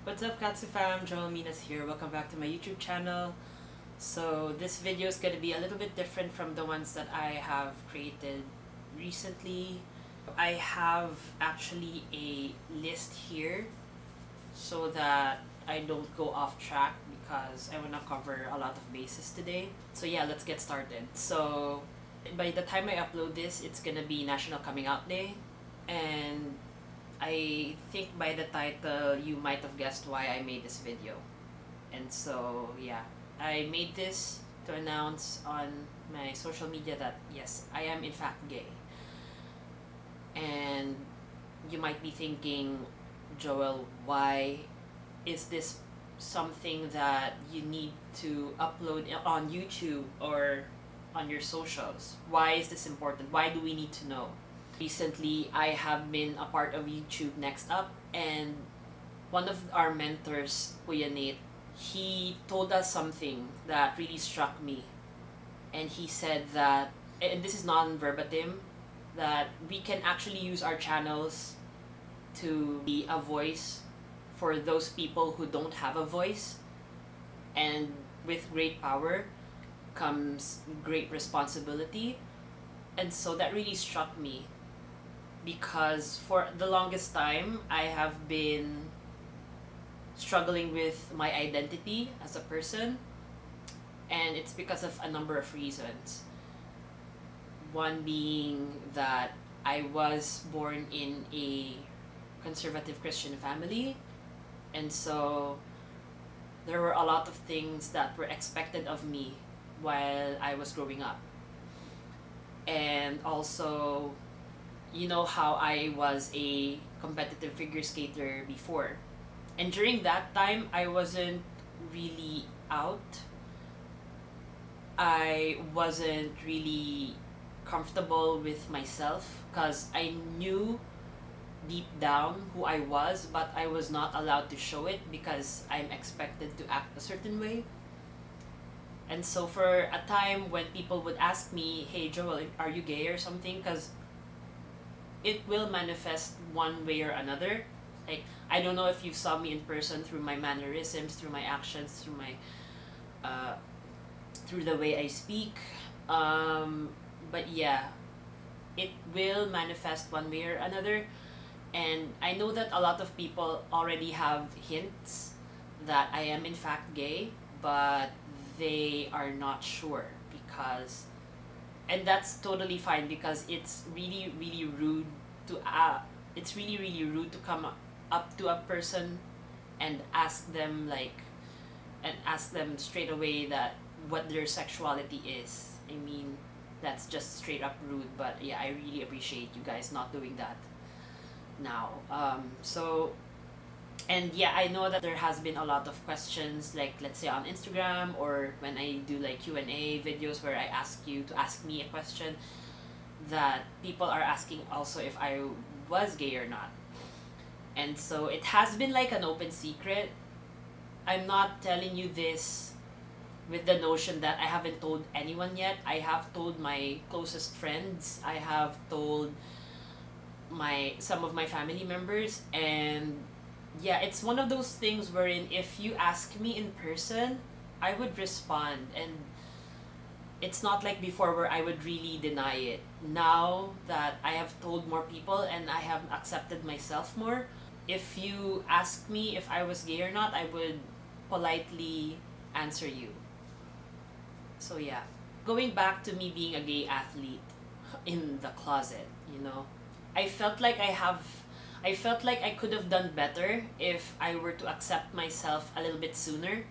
What's up, Katsu fam? Minas here. Welcome back to my YouTube channel. So this video is going to be a little bit different from the ones that I have created recently. I have actually a list here so that I don't go off track because I want to cover a lot of bases today. So yeah, let's get started. So by the time I upload this, it's gonna be National Coming Out Day, and I think by the title you might have guessed why I made this video. And so yeah, I made this to announce on my social media that yes, I am in fact gay. And you might be thinking, Joel, why is this something that you need to upload on YouTube or on your socials? Why is this important? Why do we need to know? Recently, I have been a part of YouTube Next Up, and one of our mentors, Kuya Nate, he told us something that really struck me. And he said that, and this is non-verbatim, that we can actually use our channels to be a voice for those people who don't have a voice. And with great power comes great responsibility. And so that really struck me, because for the longest time I have been struggling with my identity as a person, and it's because of a number of reasons. One being that I was born in a conservative Christian family, and so there were a lot of things that were expected of me while I was growing up. And also, you know how I was a competitive figure skater before. And during that time, I wasn't really out. I wasn't really comfortable with myself because I knew deep down who I was, but I was not allowed to show it because I'm expected to act a certain way. And so for a time when people would ask me, hey Joel, are you gay or something? Because it will manifest one way or another. Like, I don't know if you saw me in person through my mannerisms, through my actions, through my through the way I speak. But yeah, it will manifest one way or another. And I know that a lot of people already have hints that I am in fact gay, but they are not sure because, and that's totally fine, because it's really rude to to come up to a person and ask them straight away that what their sexuality is. I mean, that's just straight up rude, but yeah, I really appreciate you guys not doing that now. And yeah, I know that there has been a lot of questions, like let's say on Instagram or when I do like Q&A videos where I ask you to ask me a question, that people are asking also if I was gay or not. And so it has been like an open secret. I'm not telling you this with the notion that I haven't told anyone yet. I have told my closest friends. I have told some of my family members, and yeah, it's one of those things wherein if you ask me in person, I would respond, and it's not like before where I would really deny it. Now that I have told more people and I have accepted myself more, if you ask me if I was gay or not, I would politely answer you. So yeah, going back to me being a gay athlete in the closet, you know, I felt like I could have done better if I were to accept myself a little bit sooner,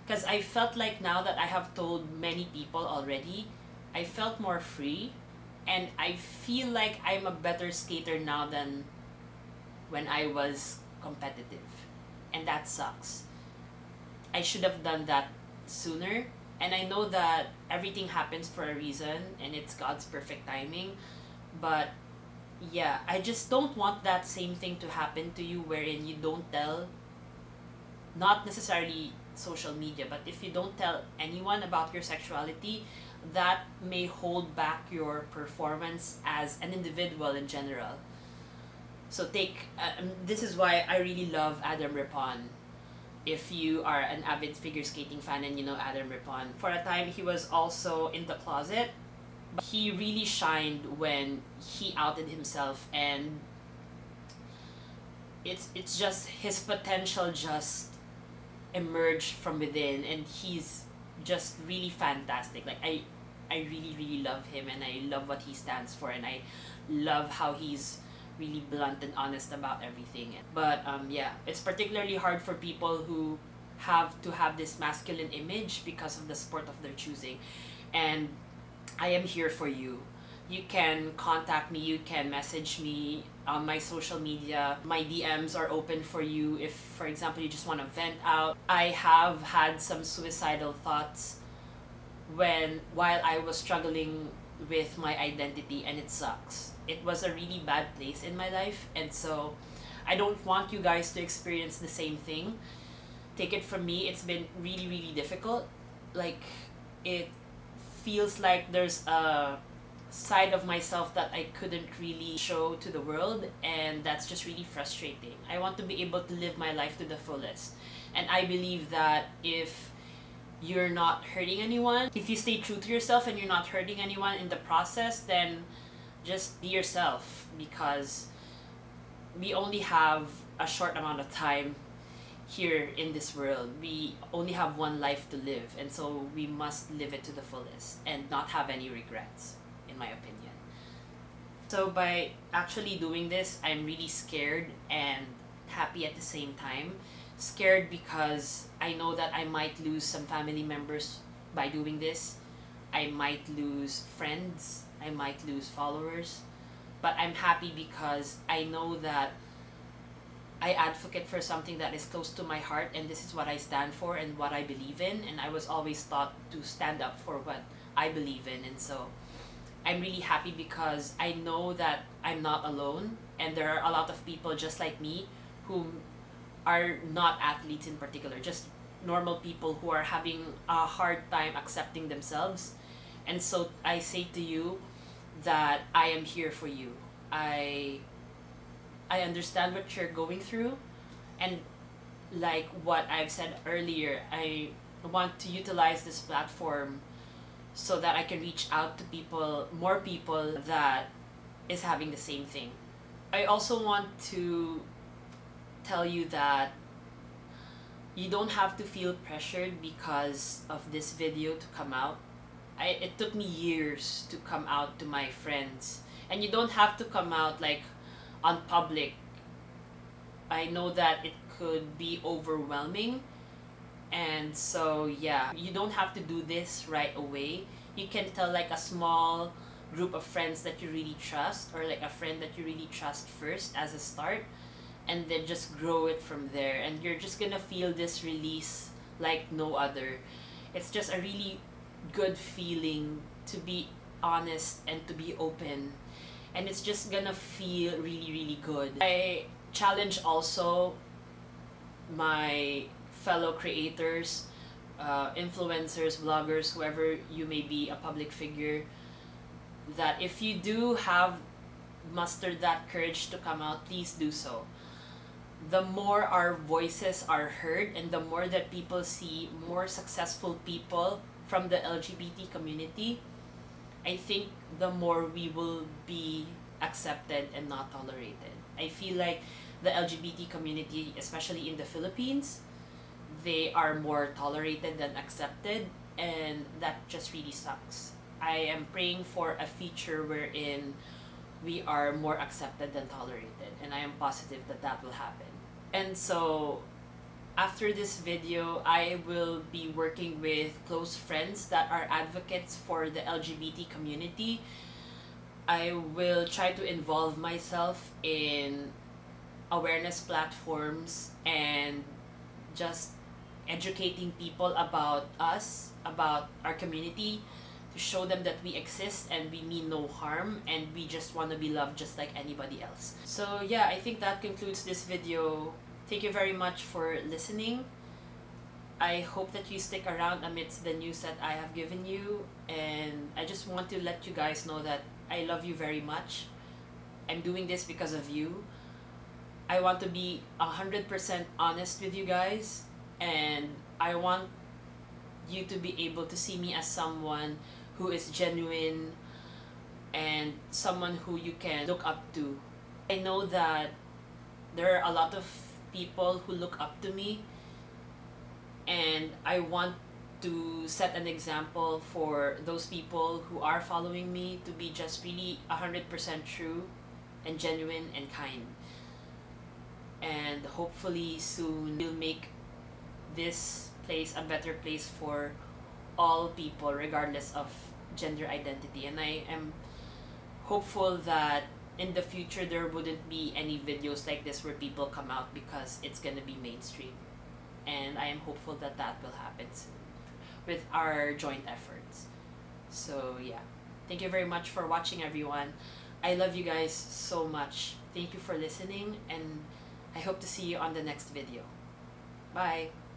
because I felt like now that I have told many people already, I felt more free, and I feel like I'm a better skater now than when I was competitive, and that sucks. I should have done that sooner, and I know that everything happens for a reason and it's God's perfect timing, but yeah, I just don't want that same thing to happen to you wherein you don't tell, not necessarily social media, but if you don't tell anyone about your sexuality, that may hold back your performance as an individual in general. So this is why I really love Adam Rippon. if you are an avid figure skating fan and you know Adam Rippon. For a time, he was also in the closet. But he really shined when he outed himself, and it's just his potential just emerged from within, and he's just really fantastic. Like I really really love him, and I love what he stands for, and I love how he's really blunt and honest about everything. But yeah, it's particularly hard for people who have to have this masculine image because of the sport of their choosing. And I am here for you. You can contact me, you can message me on my social media. My DMs are open for you if, for example, you just want to vent out. I have had some suicidal thoughts while I was struggling with my identity, and it sucks. It was a really bad place in my life, and so I don't want you guys to experience the same thing. Take it from me, it's been really really difficult. Like, it feels like there's a side of myself that I couldn't really show to the world, and that's just really frustrating. I want to be able to live my life to the fullest, and I believe that if you're not hurting anyone, if you stay true to yourself and you're not hurting anyone in the process, then just be yourself, because we only have a short amount of time here in this world. We only have one life to live, and so we must live it to the fullest and not have any regrets, in my opinion. So by actually doing this, I'm really scared and happy at the same time. Scared because I know that I might lose some family members by doing this. I might lose friends, I might lose followers, but I'm happy because I know that I advocate for something that is close to my heart, and this is what I stand for and what I believe in, and I was always taught to stand up for what I believe in. And so I'm really happy because I know that I'm not alone, and there are a lot of people just like me who are not athletes in particular, just normal people who are having a hard time accepting themselves. And so I say to you that I am here for you. I understand what you're going through, and like what I've said earlier, I want to utilize this platform so that I can reach out to people, more people that is having the same thing. I also want to tell you that you don't have to feel pressured because of this video to come out. It took me years to come out to my friends, and you don't have to come out like on public. I know that it could be overwhelming, and so yeah, you don't have to do this right away. You can tell like a small group of friends that you really trust, or like a friend that you really trust first as a start, and then just grow it from there, and you're just gonna feel this release like no other. It's just a really good feeling to be honest and to be open, and it's just gonna feel really really good. I challenge also my fellow creators, influencers, vloggers, whoever you may be, a public figure, that if you do have mustered that courage to come out, please do so. The more our voices are heard, and the more that people see more successful people from the LGBT community, I think the more we will be accepted and not tolerated. I feel like the LGBT community, especially in the Philippines, they are more tolerated than accepted, and that just really sucks. I am praying for a future wherein we are more accepted than tolerated, and I am positive that that will happen. And so after this video, I will be working with close friends that are advocates for the LGBT community. I will try to involve myself in awareness platforms and just educating people about us, about our community, to show them that we exist and we mean no harm, and we just want to be loved just like anybody else. So yeah, I think that concludes this video. Thank you very much for listening. I hope that you stick around amidst the news that I have given you, and I just want to let you guys know that I love you very much. I'm doing this because of you. I want to be 100% honest with you guys, And I want you to be able to see me as someone who is genuine and someone who you can look up to. I know that there are a lot of people who look up to me, and I want to set an example for those people who are following me to be just really 100% true and genuine and kind. And hopefully soon we'll make this place a better place for all people regardless of gender identity. And I am hopeful that in the future there wouldn't be any videos like this where people come out, because it's gonna be mainstream. And I am hopeful that that will happen soon with our joint efforts. So yeah, thank you very much for watching, everyone. I love you guys so much. Thank you for listening, and I hope to see you on the next video. Bye!